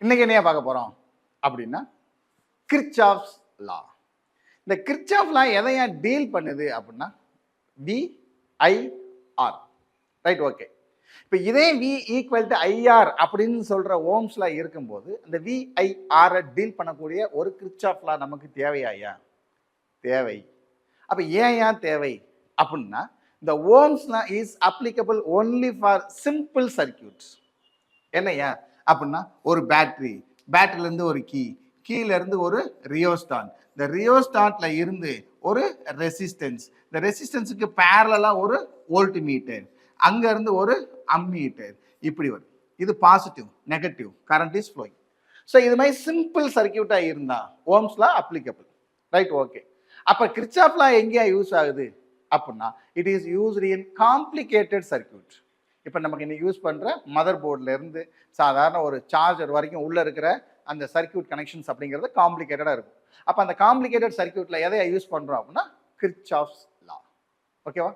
இன்னைக்கு என்ன பார்க்க போறோம் அப்படின்னா கிர்ச்சாஃப்ஸ் லா. இந்த கிர்ச்சாஃப் லா எதையா டீல் பண்ணுது அப்படின்னா VIR, ரைட்? ஓகே. இப்போ இதே V ஈக்குவல் டு IR அப்படின்னு சொல்ற ஓம்ஸ்ல இருக்கும்போது அந்த VIR டீல் பண்ணக்கூடிய ஒரு கிர்ச்சாஃப் லா நமக்கு தேவையா? தேவை. அப்ப ஏன் தேவை அப்படின்னா இந்த ohm's law is applicable only for simple circuits. என்னையா அப்படின்னா ஒரு பேட்டரியில இருந்து ஒரு கீல இருந்து ஒரு ரியோஸ்டாட், இந்த ரியோஸ்டாட்ல இருந்து ஒரு ரெசிஸ்டன்ஸ், இந்த ரெசிஸ்டன்ஸுக்கு பேரலா ஒரு வோல்ட்மீட்டர், அங்க இருந்து ஒரு அம்மீட்டர், இப்படி வரும். இது positive negative current is flowing. So இது மாதிரி சிம்பிள் சர்க்யூட்டா இருந்தா Ohm's law applicable, right? Okay. அப்ப கிர்ச்சாஃப் லா எங்கேயா யூஸ் ஆகுது அப்படின்னா it is used in complicated circuit. இப்போ நமக்கு இன்னைக்கு யூஸ் பண்ணுற மதர் போர்டில் இருந்து சாதாரண ஒரு சார்ஜர் வரைக்கும் உள்ளே இருக்கிற அந்த சர்க்யூட் கனெக்ஷன்ஸ் அப்படிங்கிறது காம்ப்ளிகேட்டடாக இருக்கும். அப்போ அந்த காம்ப்ளிகேட்டட் சர்க்யூட்டில் எதை யூஸ் பண்ணுறோம் அப்படின்னா கிர்ச்சாஃப்ஸ் லா. ஓகேவா?